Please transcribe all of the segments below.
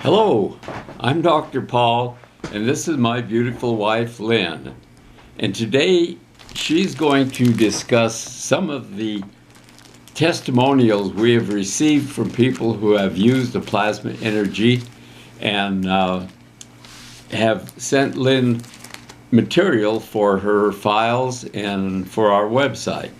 Hello, I'm Dr. Paul, and this is my beautiful wife, Lynn. And today, she's going to discuss some of the testimonials we have received from people who have used the plasma energy and have sent Lynn material for her files and for our website.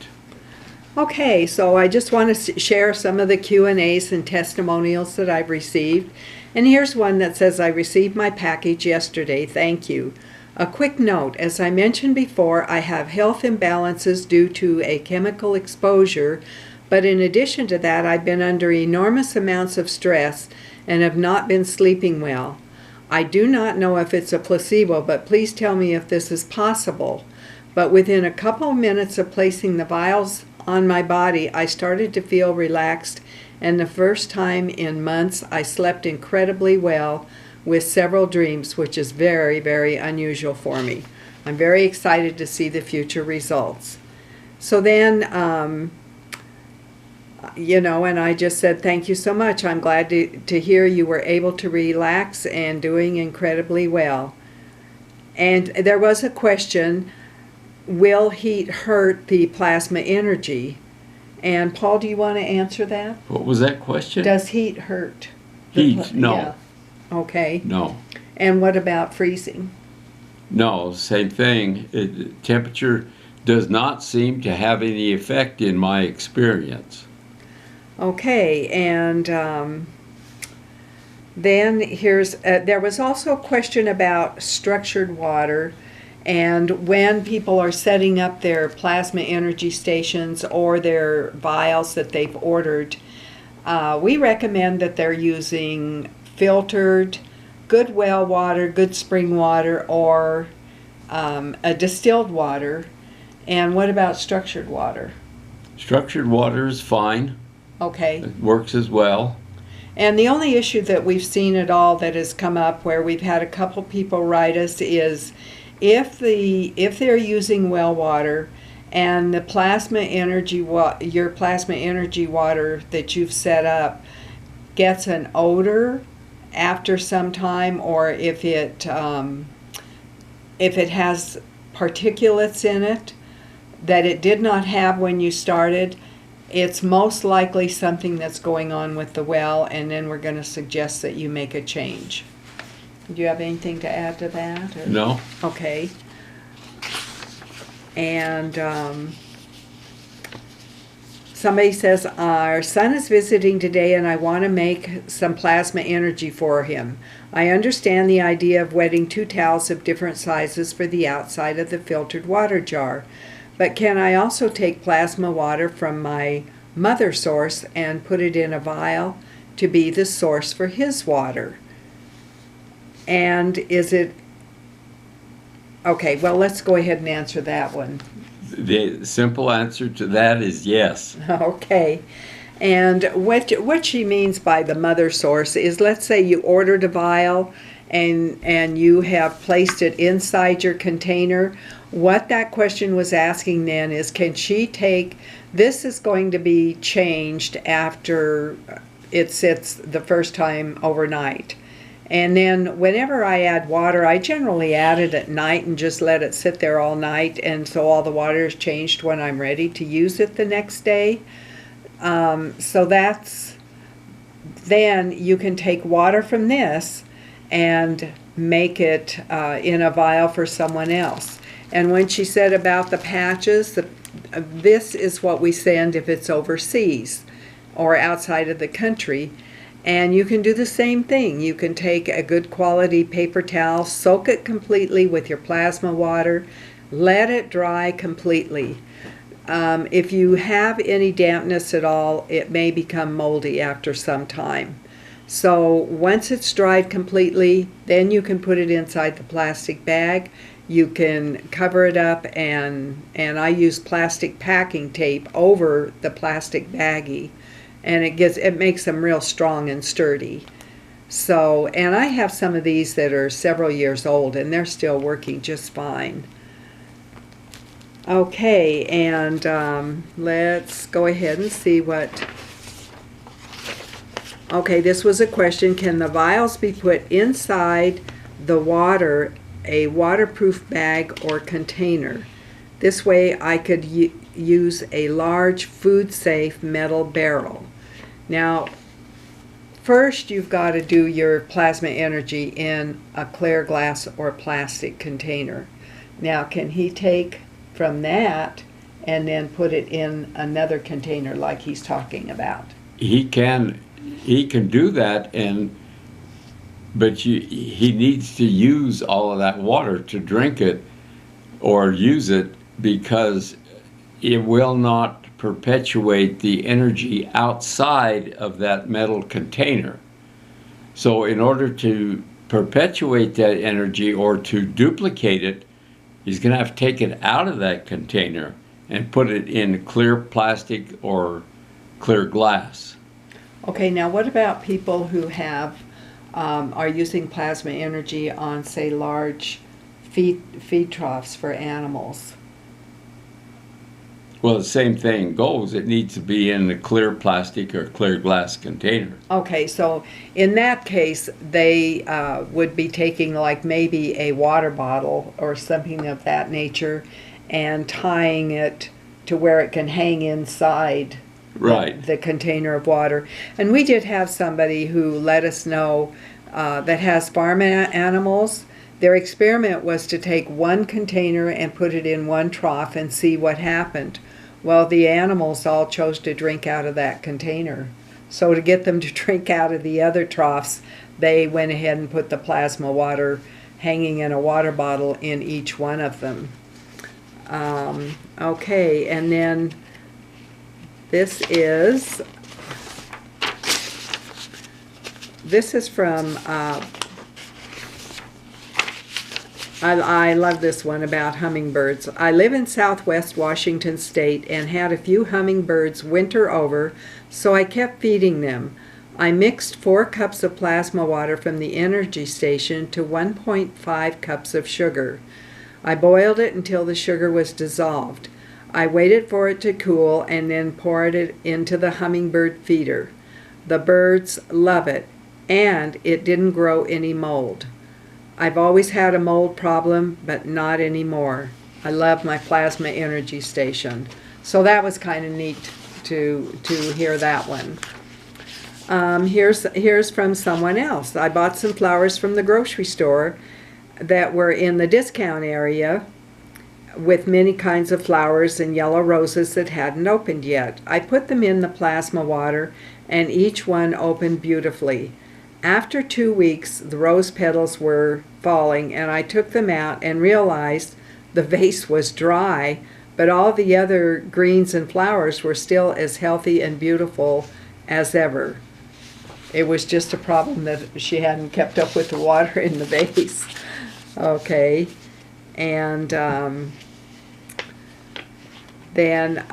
Okay, so I just want to share some of the Q&As and testimonials that I've received. And here's one that says, I received my package yesterday. Thank you. A quick note, as I mentioned before, I have health imbalances due to a chemical exposure, but in addition to that, I've been under enormous amounts of stress and have not been sleeping well. I do not know if it's a placebo, but please tell me if this is possible. But within a couple of minutes of placing the vials on my body, I started to feel relaxed, and the first time in months I slept incredibly well with several dreams, which is very, very unusual for me. I'm very excited to see the future results. So then, and I just said, thank you so much. I'm glad to hear you were able to relax and doing incredibly well. And there was a question, will heat hurt the plasma energy? And Paul, do you want to answer that? What was that question? Does heat hurt? Heat? No. Yeah. Okay. No. And what about freezing? No, same thing. Temperature does not seem to have any effect in my experience. Okay, and then here's, there was also a question about structured water. And when people are setting up their plasma energy stations or their vials that they've ordered, we recommend that they're using filtered, good well water, good spring water, or a distilled water. And what about structured water? Structured water is fine. Okay. It works as well. And the only issue that we've seen at all that has come up where we've had a couple people write us is if they're using well water and the plasma energy your plasma energy water that you've set up gets an odor after some time, or if it has particulates in it that it did not have when you started, it's most likely something that's going on with the well, and then we're going to suggest that you make a change. Do you have anything to add to that? Or? No. Okay. And somebody says, our son is visiting today and I want to make some plasma energy for him. I understand the idea of wetting 2 towels of different sizes for the outside of the filtered water jar. But can I also take plasma water from my mother source and put it in a vial to be the source for his water? And is it, okay, well, let's go ahead and answer that one. The simple answer to that is yes. Okay. And what she means by the mother source is, let's say you ordered a vial and you have placed it inside your container. What that question was asking then is, can she take, this is going to be changed after it sits the first time overnight. And then whenever I add water, I generally add it at night and just let it sit there all night, and so all the water is changed when I'm ready to use it the next day. So that's, then you can take water from this and make it in a vial for someone else. And when she said about the patches, this is what we send if it's overseas or outside of the country. And you can do the same thing. You can take a good quality paper towel, soak it completely with your plasma water, let it dry completely. If you have any dampness at all, it may become moldy after some time. So once it's dried completely, then you can put it inside the plastic bag. You can cover it up, and I use plastic packing tape over the plastic baggie. And it makes them real strong and sturdy. So, and I have some of these that are several years old and they're still working just fine. Okay, and let's go ahead and see what Okay, this was a question. Can the vials be put inside the water, a waterproof bag or container? This way I could use a large food-safe metal barrel. Now, first you've got to do your plasma energy in a clear glass or plastic container. Now, can he take from that and then put it in another container like he's talking about? He can do that, but he needs to use all of that water to drink it or use it, because it will not perpetuate the energy outside of that metal container. So in order to perpetuate that energy or to duplicate it, he's going to have to take it out of that container and put it in clear plastic or clear glass. Okay, now what about people who are using plasma energy on, say, large feed troughs for animals? Well, the same thing goes. It needs to be in a clear plastic or clear glass container. Okay, so in that case, they would be taking like maybe a water bottle or something of that nature and tying it to where it can hang inside the container of water. And we did have somebody who let us know that has farm animals. Their experiment was to take one container and put it in one trough and see what happened. Well, the animals all chose to drink out of that container. So to get them to drink out of the other troughs, they went ahead and put the plasma water hanging in a water bottle in each one of them. Okay, and then this is from I love this one about hummingbirds. I live in southwest Washington State and had a few hummingbirds winter over, so I kept feeding them. I mixed 4 cups of plasma water from the energy station to 1.5 cups of sugar. I boiled it until the sugar was dissolved. I waited for it to cool and then poured it into the hummingbird feeder. The birds love it, and it didn't grow any mold. I've always had a mold problem, but not anymore. I love my plasma energy station. So that was kind of neat to hear that one. Here's from someone else. I bought some flowers from the grocery store that were in the discount area with many kinds of flowers and yellow roses that hadn't opened yet. I put them in the plasma water and each one opened beautifully. After 2 weeks, the rose petals were falling, and I took them out and realized the vase was dry, but all the other greens and flowers were still as healthy and beautiful as ever. It was just a problem that she hadn't kept up with the water in the vase. Okay, and then,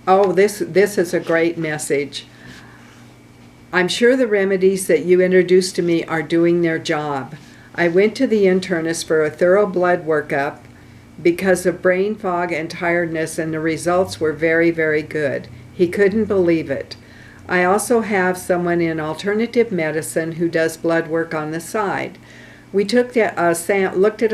oh, this is a great message. I'm sure the remedies that you introduced to me are doing their job. I went to the internist for a thorough blood workup because of brain fog and tiredness, and the results were very, very good. He couldn't believe it. I also have someone in alternative medicine who does blood work on the side. We looked at a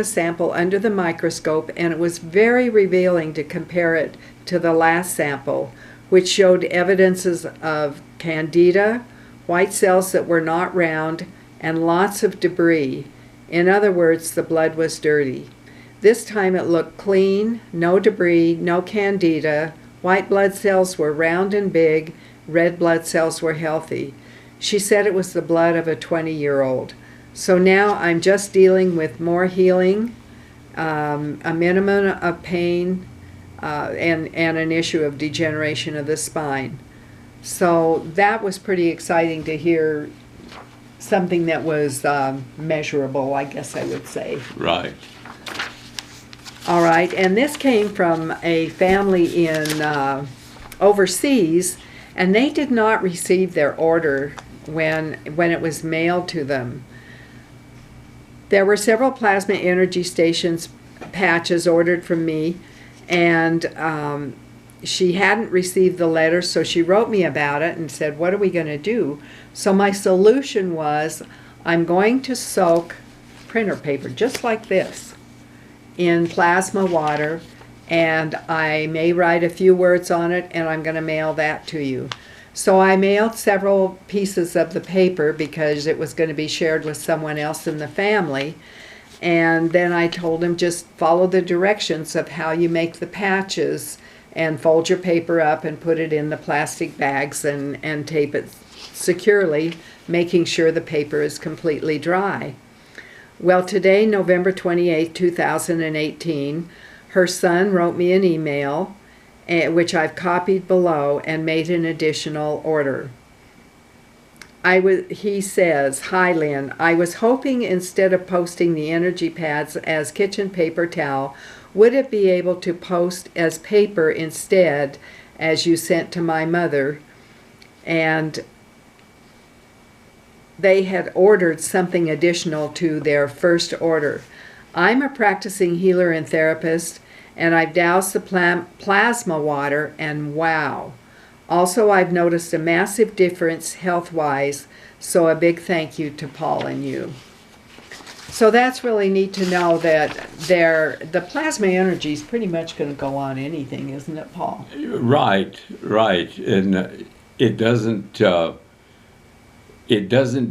sample under the microscope, and it was very revealing to compare it to the last sample, which showed evidences of candida, white cells that were not round, and lots of debris. In other words, the blood was dirty. This time it looked clean, no debris, no candida, white blood cells were round and big, red blood cells were healthy. She said it was the blood of a 20-year-old. So now I'm just dealing with more healing, a minimum of pain, and an issue of degeneration of the spine. So that was pretty exciting to hear something that was measurable, I guess I would say. Right. All right, and this came from a family in overseas, and they did not receive their order when it was mailed to them. There were several plasma energy stations patches ordered from me, and she hadn't received the letter, so she wrote me about it and said, what are we going to do? So my solution was, I'm going to soak printer paper, just like this, in plasma water, and I may write a few words on it, and I'm going to mail that to you. So I mailed several pieces of the paper because it was going to be shared with someone else in the family. And then I told him, just follow the directions of how you make the patches and fold your paper up and put it in the plastic bags and tape it securely, making sure the paper is completely dry. Well, today, November 28, 2018, her son wrote me an email, which I've copied below, and made an additional order. He says, "Hi Lynn, I was hoping instead of posting the energy pads as kitchen paper towel, would it be able to post as paper instead, as you sent to my mother?" And they had ordered something additional to their first order. I'm a practicing healer and therapist, and I've doused the plasma water, and wow. Also, I've noticed a massive difference health-wise, so a big thank you to Paul and you. So that's really neat to know that the plasma energy is pretty much going to go on anything, isn't it, Paul? Right, right. And it doesn't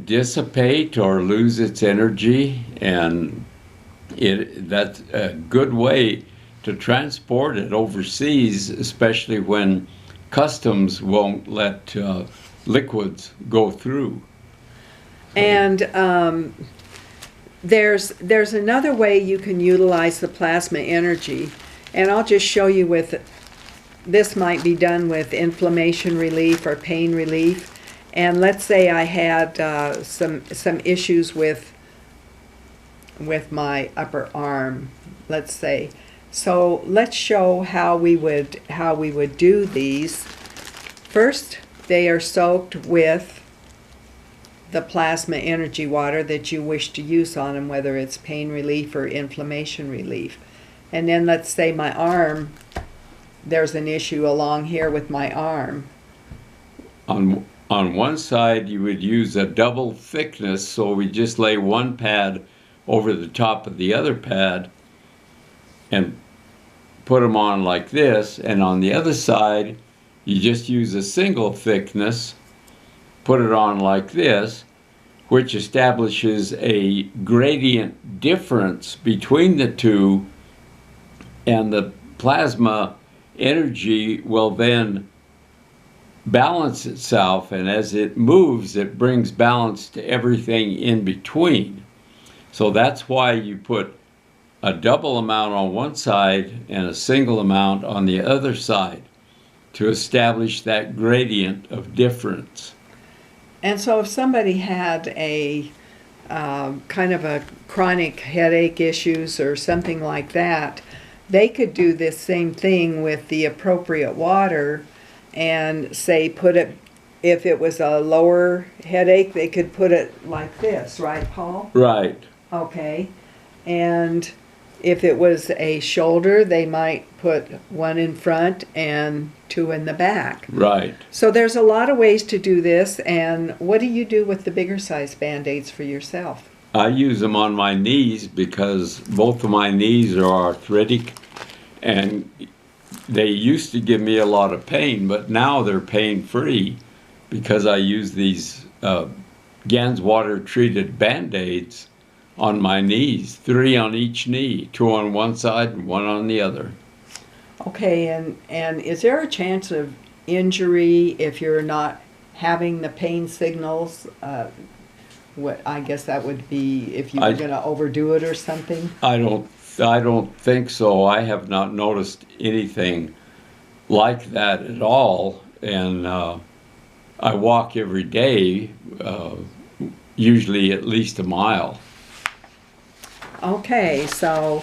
dissipate or lose its energy, and that's a good way to transport it overseas, especially when customs won't let liquids go through. And there's another way you can utilize the plasma energy, and I'll just show you with, this might be done with inflammation relief or pain relief. And let's say I had some issues with my upper arm, let's say. So let's show how we would do these. First, they are soaked with the plasma energy water that you wish to use on them, whether it's pain relief or inflammation relief. And then let's say my arm, there's an issue along here with my arm. On one side, you would use a double thickness, so we just lay one pad over the top of the other pad and put them on like this. And on the other side, you just use a single thickness, put it on like this, which establishes a gradient difference between the two, and the plasma energy will then balance itself, and as it moves, it brings balance to everything in between. So that's why you put a double amount on one side and a single amount on the other side to establish that gradient of difference. And so if somebody had a kind of a chronic headache issues or something like that, they could do this same thing with the appropriate water and say put it, if it was a lower headache, they could put it like this, right, Paul? Right. Okay. And if it was a shoulder, they might put one in front and two in the back. Right. So there's a lot of ways to do this. And what do you do with the bigger size Band-Aids for yourself? I use them on my knees because both of my knees are arthritic, and they used to give me a lot of pain, but now they're pain-free because I use these Gans water treated Band-Aids on my knees, 3 on each knee, 2 on one side and 1 on the other. Okay, and is there a chance of injury if you're not having the pain signals? What I guess that would be if you were going to overdo it or something? I don't think so. I have not noticed anything like that at all, and I walk every day, usually at least a mile. Okay, so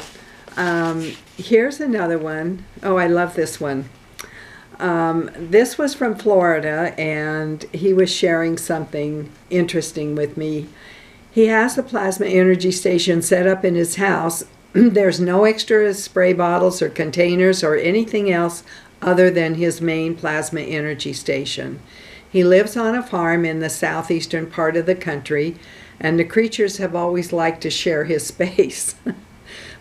here's another one. Oh, I love this one. This was from Florida, and he was sharing something interesting with me. He has a plasma energy station set up in his house. There's no extra spray bottles or containers or anything else other than his main plasma energy station. He lives on a farm in the southeastern part of the country, and the creatures have always liked to share his space.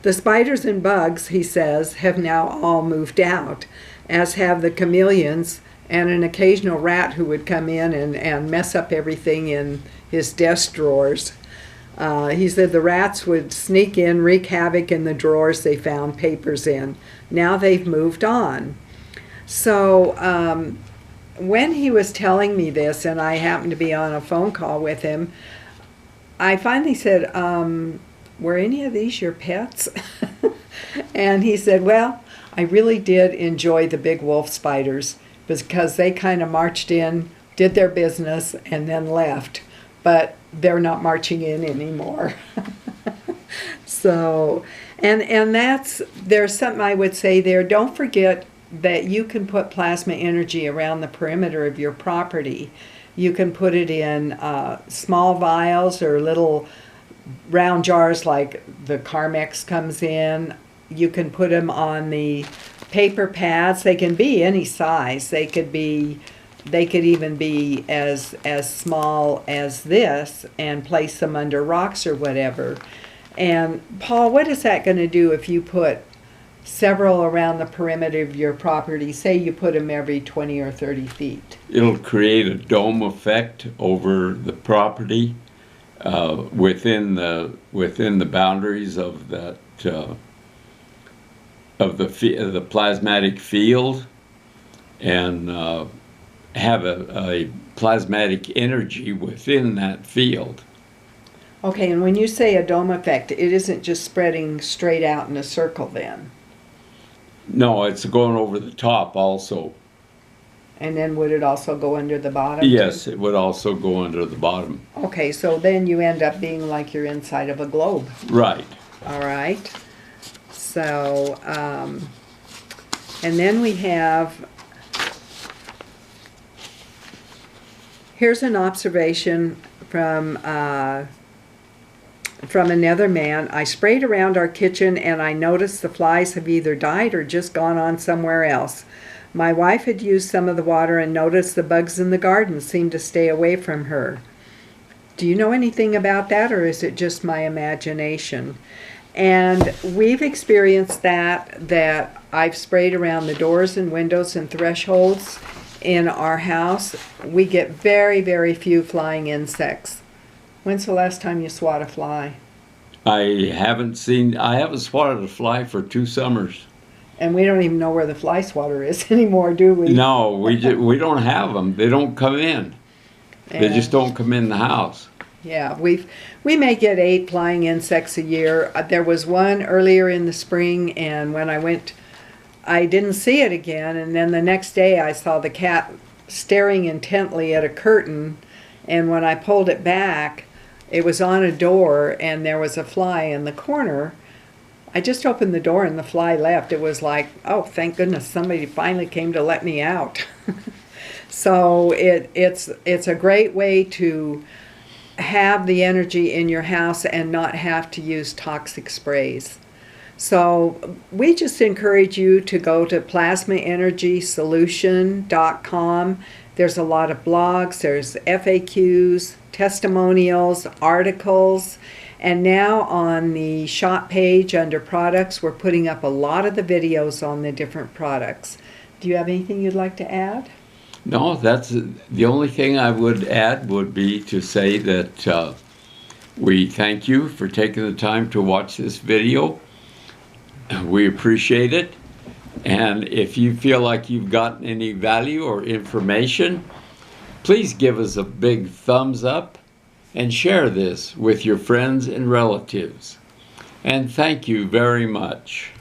The spiders and bugs, he says, have now all moved out, as have the chameleons and an occasional rat who would come in and mess up everything in his desk drawers. He said the rats would sneak in, wreak havoc in the drawers they found papers in. Now they've moved on. So when he was telling me this, and I happened to be on a phone call with him, I finally said, were any of these your pets? And he said, well, I really did enjoy the big wolf spiders because they kind of marched in, did their business, and then left. But they're not marching in anymore. So, and there's something I would say there. Don't forget that you can put plasma energy around the perimeter of your property. You can put it in small vials or little round jars like the Carmex comes in. You can put them on the paper pads. They can be any size. They could even be as small as this, and place them under rocks or whatever. And Paul, what is that going to do if you put several around the perimeter of your property? Say you put them every 20 or 30 feet. It'll create a dome effect over the property within the boundaries of that of the plasmatic field, and have a plasmatic energy within that field. Okay, and when you say a dome effect, it isn't just spreading straight out in a circle then? No, it's going over the top also. And then would it also go under the bottom? Yes, too? it would also go under the bottom. Okay, so then you end up being like you're inside of a globe. Right. All right. So, and then we have, here's an observation from another man. I sprayed around our kitchen and I noticed the flies have either died or just gone on somewhere else. My wife had used some of the water and noticed the bugs in the garden seemed to stay away from her. Do you know anything about that, or is it just my imagination? And we've experienced that I've sprayed around the doors and windows and thresholds in our house. We get very, very few flying insects. When's the last time you swat a fly? I haven't swatted a fly for 2 summers. And we don't even know where the fly swatter is anymore, do we? No, we don't have them. They don't come in. They just don't come in the house. Yeah, we may get 8 flying insects a year. There was one earlier in the spring, and when I went, I didn't see it again. And then the next day I saw the cat staring intently at a curtain, and when I pulled it back, it was on a door, and there was a fly in the corner. I just opened the door and the fly left. It was like, oh, thank goodness somebody finally came to let me out. So it's a great way to have the energy in your house and not have to use toxic sprays. So we just encourage you to go to plasmaenergysolution.com. There's a lot of blogs, there's FAQs, testimonials, articles, and now on the shop page under products, we're putting up a lot of the videos on the different products. Do you have anything you'd like to add? No, that's the only thing I would add would be to say that we thank you for taking the time to watch this video. We appreciate it. And if you feel like you've gotten any value or information, please give us a big thumbs up and share this with your friends and relatives. And thank you very much.